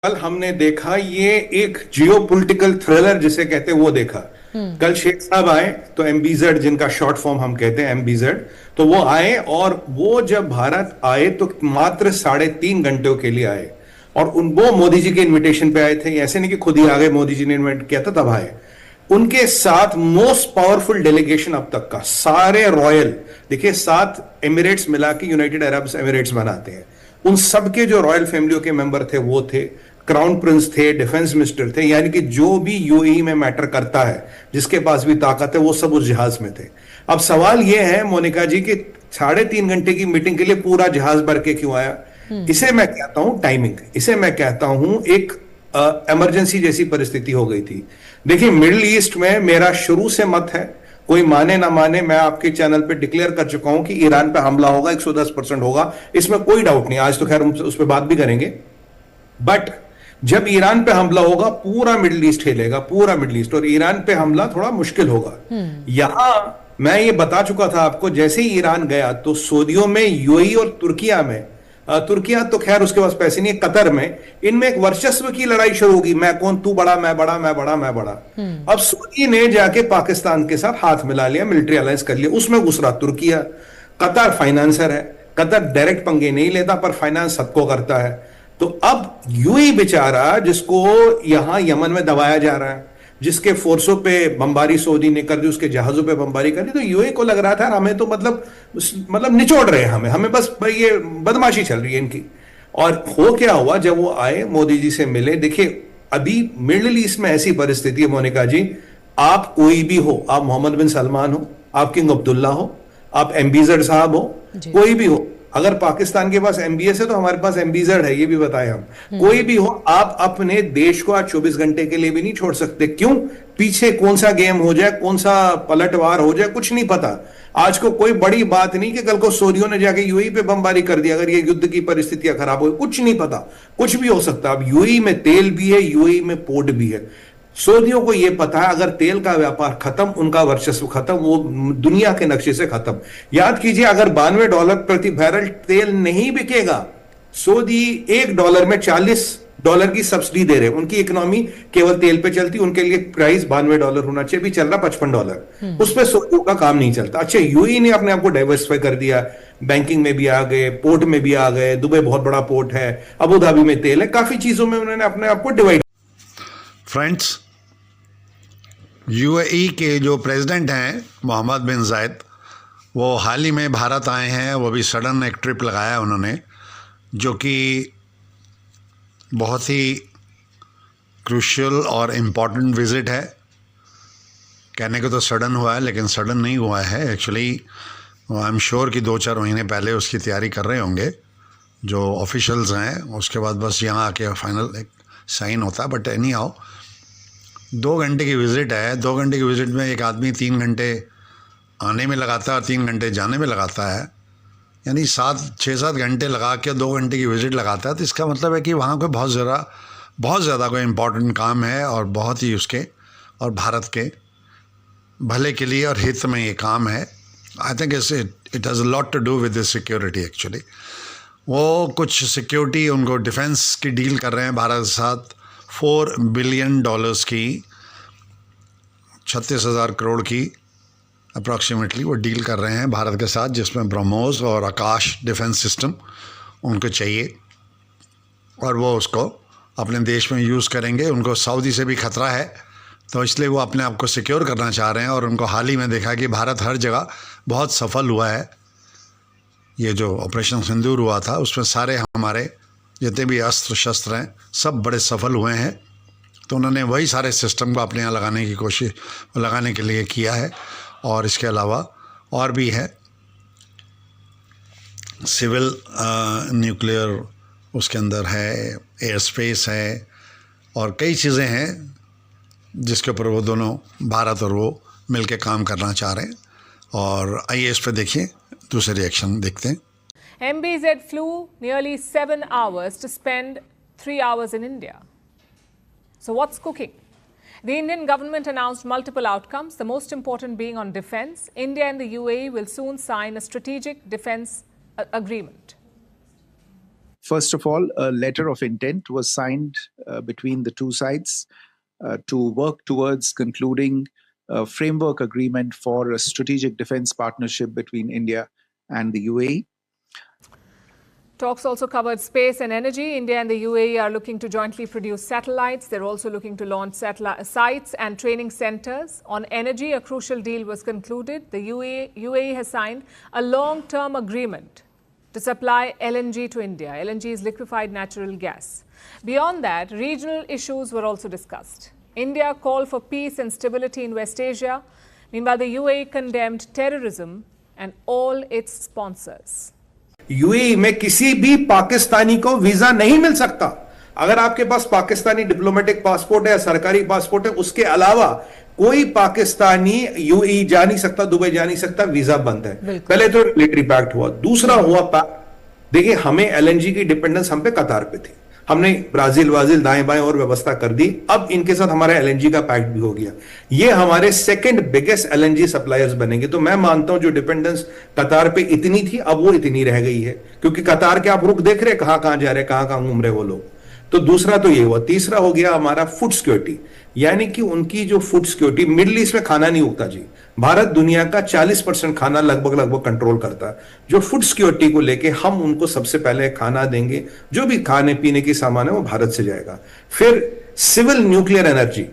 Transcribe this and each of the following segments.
कल हमने देखा ये एक जियो पॉलिटिकल थ्रिलर जिसे कहते हैं वो देखा। कल शेख साहब आए तो एमबीजेड, जिनका शॉर्ट फॉर्म हम कहते हैं एमबीजेड, तो वो आए और वो जब भारत आए तो मात्र 3.5 घंटों के लिए आए। और वो मोदी जी के इनविटेशन पे आए थे, ऐसे नहीं कि खुद ही आ गए, मोदी जी ने इन्वाइट किया था तब आए। उनके साथ मोस्ट पावरफुल डेलीगेशन अब तक का, सारे रॉयल, देखिए 7 एमिरेट्स मिला के यूनाइटेड अरब एमिरेट्स बनाते हैं, उन सबके जो रॉयल फैमिलियों के मेंबर थे वो थे, क्राउन प्रिंस थे, डिफेंस मिनिस्टर थे, यानी कि जो भी यूएई में मैटर करता है, जिसके पास भी ताकत है, वो सब उस जहाज में थे। अब सवाल यह है मोनिका जी कि 3.5 घंटे की मीटिंग के लिए पूरा जहाज भर के क्यों आया? इसे मैं कहता हूं टाइमिंग, इसे मैं कहता हूं एक इमरजेंसी जैसी परिस्थिति हो गई थी। देखिए मिडिल ईस्ट में मेरा शुरू से मत है, कोई माने ना माने, मैं आपके चैनल पे डिक्लेयर कर चुका हूं कि ईरान पे हमला होगा, 110% होगा, इसमें कोई डाउट नहीं। आज तो खैर उस पर बात भी करेंगे, बट जब ईरान पे हमला होगा पूरा मिडिल ईस्ट हिलेगा, पूरा मिडिल ईस्ट, और ईरान पे हमला थोड़ा मुश्किल होगा। यहां मैं ये बता चुका था आपको, जैसे ही ईरान गया तो सऊदियों में, यूएई और तुर्किया में, तुर्किया तो खैर उसके पास पैसे नहीं है, कतर में, इनमें एक वर्चस्व की लड़ाई शुरू होगी, मैं कौन, तू बड़ा, मैं बड़ा, मैं बड़ा, मैं बड़ा। अब सऊदी ने जाके पाकिस्तान के साथ हाथ मिला लिया, मिलिट्री अलायंस कर लिया, उसमें घुस रहा तुर्किया। कतर फाइनेंसर है, कतर डायरेक्ट पंगे नहीं लेता पर फाइनेंस सबको करता है। तो अब यूएई बेचारा, जिसको यहां यमन में दबाया जा रहा है, जिसके फोर्सों पे बमबारी सऊदी ने कर दी, उसके जहाजों पे बमबारी कर दी, तो यूएई को लग रहा था हमें तो मतलब निचोड़ रहे हैं, हमें बस भाई ये बदमाशी चल रही है इनकी। और हो क्या हुआ, जब वो आए मोदी जी से मिले, देखिए अभी मिडिल ईस्ट में ऐसी परिस्थिति है मोनिका जी, आप कोई भी हो, आप मोहम्मद बिन सलमान हो, आप किंग अब्दुल्ला हो, आप एमबीजेड साहब हो, कोई भी हो, अगर पाकिस्तान के पास एमबीएस है तो हमारे पास एमबीजेड है, ये भी बताएं हम, कोई भी हो, आप अपने देश को आज 24 घंटे के लिए भी नहीं छोड़ सकते। क्यों? पीछे कौन सा गेम हो जाए, कौन सा पलटवार हो जाए, कुछ नहीं पता। आज को कोई बड़ी बात नहीं कि कल को सऊदियों ने जाके यूएई पे बमबारी कर दी, अगर ये युद्ध की परिस्थितियां खराब हो, कुछ नहीं पता, कुछ भी हो सकता। अब यूएई में तेल भी है, यूएई में पोर्ट भी है। सऊदियों को यह पता है अगर तेल का व्यापार खत्म, उनका वर्चस्व खत्म, वो दुनिया के नक्शे से खत्म। याद कीजिए, अगर $92 प्रति बैरल तेल नहीं बिकेगा, सऊदी $1 में $40 की सब्सिडी दे रहे हैं, उनकी इकोनॉमी केवल तेल पे चलती, उनके लिए प्राइस $92 होना चाहिए, भी चल रहा $55, उस पर सऊदियों का काम नहीं चलता। अच्छा, यूएई ने अपने आप को डाइवर्सिफाई कर दिया, बैंकिंग में भी आ गए, पोर्ट में भी आ गए, दुबई बहुत बड़ा पोर्ट है, अबू धाबी में तेल है, काफी चीजों में उन्होंने अपने आप को डिवाइड। फ्रेंड्स, यूएई के जो प्रेसिडेंट हैं मोहम्मद बिन जायद, वो हाल ही में भारत आए हैं, वो भी सडन एक ट्रिप लगाया उन्होंने, जो कि बहुत ही क्रूशियल और इम्पॉर्टेंट विज़िट है। कहने को तो सडन हुआ है, लेकिन सडन नहीं हुआ है एक्चुअली। आई एम श्योर कि 2-4 महीने पहले उसकी तैयारी कर रहे होंगे जो ऑफिशियल्स हैं, उसके बाद बस यहाँ आके फाइनल एक साइन होता है। बट एनी हाउ, 2 घंटे की विज़िट है। 2 घंटे की विज़िट में एक आदमी 3 घंटे आने में लगाता है और 3 घंटे जाने में लगाता है, यानी 6-7 घंटे लगा के 2 घंटे की विज़िट लगाता है। तो इसका मतलब है कि वहाँ कोई बहुत ज़्यादा कोई इम्पोर्टेंट काम है, और बहुत ही उसके और भारत के भले के लिए और हित में ये काम है। I think it has a lot to do with this security actually. वो कुछ सिक्योरिटी, उनको डिफेंस की डील कर रहे हैं भारत के साथ, $4 बिलियन की, 36,000 करोड़ की अप्रॉक्सीमेटली वो डील कर रहे हैं भारत के साथ, जिसमें ब्रह्मोस और आकाश डिफेंस सिस्टम उनको चाहिए, और वो उसको अपने देश में यूज़ करेंगे। उनको सऊदी से भी खतरा है, तो इसलिए वो अपने आप को सिक्योर करना चाह रहे हैं। और उनको हाल ही में देखा कि भारत हर जगह बहुत सफल हुआ है। ये जो ऑपरेशन सिंदूर हुआ था, उसमें सारे हमारे जितने भी अस्त्र शस्त्र हैं सब बड़े सफल हुए हैं। तो उन्होंने वही सारे सिस्टम को अपने यहाँ लगाने के लिए किया है। और इसके अलावा और भी है, सिविल न्यूक्लियर उसके अंदर है, एयर स्पेस है, और कई चीज़ें हैं जिसके ऊपर वो दोनों, भारत और वो मिलके काम करना चाह रहे हैं। और आइए इस पर देखिए, दूसरे रिएक्शन देखते हैं। MBZ flew nearly 7 hours to spend 3 hours in India. So what's cooking? The Indian government announced multiple outcomes, the most important being on defense. India and the UAE will soon sign a strategic defense agreement. First of all, a letter of intent was signed between the two sides to work towards concluding a framework agreement for a strategic defense partnership between India and the UAE. Talks also covered space and energy. India and the UAE are looking to jointly produce satellites. They're also looking to launch sites and training centers. On energy, a crucial deal was concluded. The UAE has signed a long-term agreement to supply LNG to India. LNG is liquefied natural gas. Beyond that, regional issues were also discussed. India called for peace and stability in West Asia. Meanwhile, the UAE condemned terrorism and all its sponsors. UAE में किसी भी पाकिस्तानी को visa नहीं मिल सकता। अगर आपके पास Pakistani diplomatic passport है या सरकारी पासपोर्ट है, उसके अलावा कोई पाकिस्तानी यूएई जा नहीं सकता, दुबई जा नहीं सकता, वीजा बंद है। पहले तो मिलिट्री पैक्ट हुआ, दूसरा हुआ पैक्ट। देखिए, हमें एलएनजी की डिपेंडेंस हम पे कतार पे थी, हमने ब्राजील वाजिल दाएं बाएं और व्यवस्था कर दी। अब इनके साथ हमारा एलएनजी का पैक्ट भी हो गया, ये हमारे सेकंड बिगेस्ट एलएनजी सप्लायर्स बनेंगे। तो मैं मानता हूं जो डिपेंडेंस कतार पे इतनी थी, अब वो इतनी रह गई है, क्योंकि कतार के आप रुख देख रहे कहां कहां जा रहे, कहां कहां घूम रहे वो लोग। तो दूसरा तो ये हुआ। तीसरा हो गया हमारा फूड सिक्योरिटी, यानी कि उनकी जो फूड सिक्योरिटी, मिडिल ईस्ट में खाना नहीं उगता जी, भारत दुनिया का 40% खाना लगभग कंट्रोल करता है। जो फूड सिक्योरिटी को लेके हम उनको सबसे पहले खाना देंगे, जो भी खाने पीने की सामान है वो भारत से जाएगा। फिर civil nuclear energy,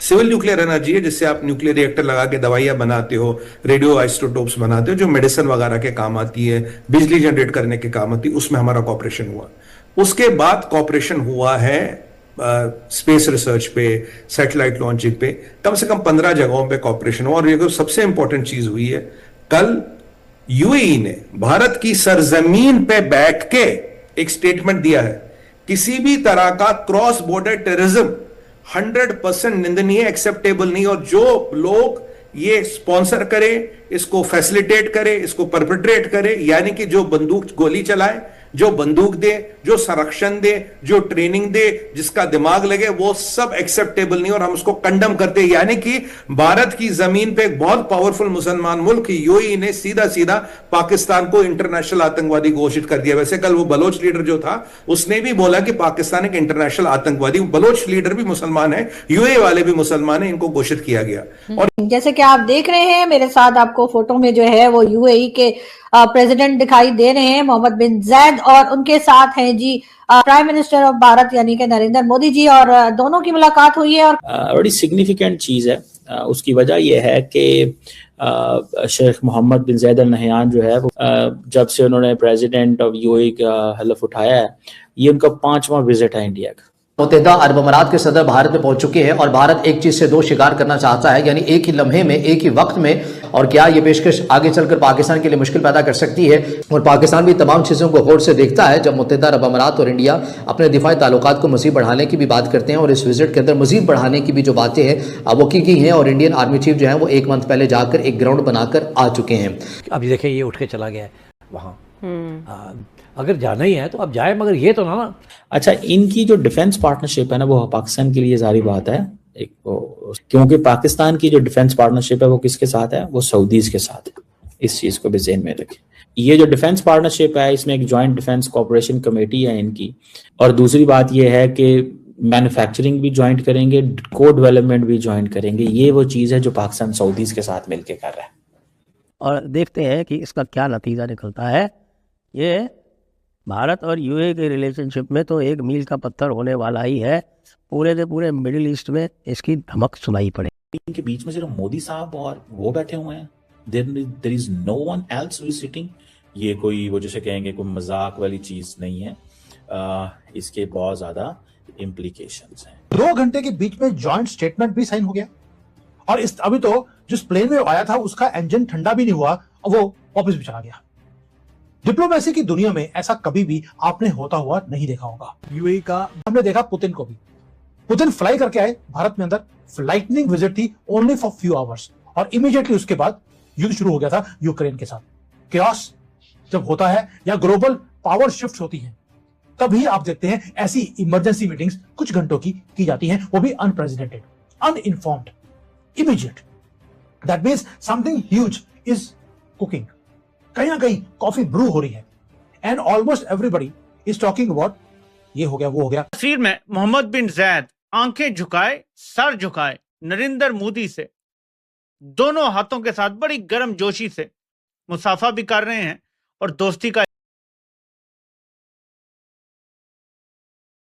civil nuclear energy है जिससे आप न्यूक्लियर रिएक्टर लगा के दवाइयां बनाते हो, रेडियो आइसोटोप्स बनाते हो, जो मेडिसिन वगैरह के काम आती है, बिजली जनरेट करने के काम आती है, उसमें हमारा कॉपरेशन हुआ। उसके बाद कॉपरेशन हुआ है स्पेस रिसर्च पे, सैटेलाइट लॉन्चिंग पे, कम से कम 15 जगहों पे कॉपरेशन हुआ। और ये सबसे इंपॉर्टेंट चीज हुई है, कल यूएई ने भारत की सरजमीन पे बैठ के एक स्टेटमेंट दिया है, किसी भी तरह का क्रॉस बॉर्डर टेररिज्म 100% निंदनीय, एक्सेप्टेबल नहीं। और जो लोग ये स्पॉन्सर करे, इसको फैसिलिटेट करे, इसको परपेट्रेट करे, यानी कि जो बंदूक गोली चलाए, जो बंदूक दे, जो संरक्षण दे, जो ट्रेनिंग दे, जिसका दिमाग लगे, वो सब एक्सेप्टेबल नहीं और हम उसको कंडम करते हैं। यानी कि भारत की जमीन पे एक बहुत पावरफुल मुसलमान मुल्क यूएई ने सीधा सीधा पाकिस्तान को इंटरनेशनल आतंकवादी घोषित कर दिया। वैसे कल वो बलोच लीडर जो था उसने भी बोला कि पाकिस्तान एक इंटरनेशनल आतंकवादी, बलोच लीडर भी मुसलमान है, यूएई वाले भी मुसलमान है, इनको घोषित किया गया। और जैसे कि आप देख रहे हैं मेरे साथ, आपको फोटो में जो है वो यूएई के प्रेसिडेंट दिखाई दे रहे हैं, मोहम्मद बिन जायद, और उनके साथ हैं जी प्राइम मिनिस्टर ऑफ भारत यानी कि नरेंद्र मोदी जी, और दोनों की मुलाकात हुई है। और बड़ी सिग्निफिकेंट चीज है, उसकी वजह यह है कि शेख मोहम्मद बिन जायद अल नहयान जो है वो जब से उन्होंने प्रेसिडेंट ऑफ यूएई का हलफ उठाया है, ये उनका 5वां विजिट है इंडिया का। मुत्तहिदा अरब अमारात के सदर भारत में पहुंच चुके हैं और भारत एक चीज से दो शिकार करना चाहता है, यानी एक ही लम्हे में, एक ही वक्त में। और क्या ये पेशकश आगे चलकर पाकिस्तान के लिए मुश्किल पैदा कर सकती है? और पाकिस्तान भी तमाम चीज़ों को गौर से देखता है जब मुत्तहिदा अरब अमारात और इंडिया अपने दिफाई ताल्लुकात को मज़ीद बढ़ाने की भी बात करते हैं। और इस विजिट के अंदर मज़ीद बढ़ाने की भी जो बातें हैं वो की हैं, और इंडियन आर्मी चीफ जो है वो 1 मंथ पहले जाकर एक ग्राउंड बनाकर आ चुके हैं। अब देखिए, ये उठ के चला गया है वहाँ, अगर जाना ही है तो अब जाए, मगर ये तो ना। अच्छा, इनकी जो डिफेंस पार्टनरशिप है ना, वो पाकिस्तान के लिए जारी बात है एक, क्योंकि पाकिस्तान की जो डिफेंस पार्टनरशिप है वो किसके साथ है? वो सऊदीज के साथ है। इस चीज को भी ज़हन में रखें। ये जो डिफेंस पार्टनरशिप है, इसमें एक जॉइंट डिफेंस कोऑपरेशन कमेटी है इनकी, और दूसरी बात ये है कि मैन्युफैक्चरिंग भी ज्वाइंट करेंगे, को डेवलपमेंट भी ज्वाइंट करेंगे। ये वो चीज़ है जो पाकिस्तान सऊदीज के साथ मिलकर कर रहा है, और देखते हैं कि इसका क्या नतीजा निकलता है। ये भारत और यूएई के रिलेशनशिप में तो एक मील का पत्थर होने वाला ही है। पूरे के पूरे मिडिल ईस्ट में इसकी धमक सुनाई पड़े। इनके बीच में सिर्फ मोदी साहब और वो बैठे हुए हैं, there is no one else sitting. ये कोई वो जैसे कहेंगे कोई मजाक वाली चीज नहीं है, इसके बहुत ज्यादा इम्प्लीकेशंस हैं। 2 घंटे के बीच में जॉइंट स्टेटमेंट भी साइन हो गया, और इस अभी तो जिस प्लेन में आया था उसका इंजन ठंडा भी नहीं हुआ, वो वापस भी चला गया। डिप्लोमेसी की दुनिया में ऐसा कभी भी आपने होता हुआ नहीं देखा होगा। यूएई का हमने देखा, पुतिन को भी, पुतिन फ्लाई करके आए भारत में, अंदर फ्लाइटनिंग विजिट थी ओनली फॉर फ्यू आवर्स, और इमीडिएटली उसके बाद युद्ध शुरू हो गया था यूक्रेन के साथ। केओस जब होता है या ग्लोबल पावर शिफ्ट होती है, तभी आप देखते हैं ऐसी इमरजेंसी मीटिंग्स कुछ घंटों की जाती हैं, वो भी unprecedented, uninformed, immediate. That means something huge is cooking. कहीं ना कहीं कॉफी ब्रू हो रही है, and almost everybody is talking about ये हो गया, वो हो गया। तस्वीर में मोहम्मद बिन जैद आंखें झुकाए, सर झुकाए नरेंद्र मोदी से दोनों हाथों के साथ बड़ी गर्म जोशी से मुसाफा भी कर रहे हैं और दोस्ती का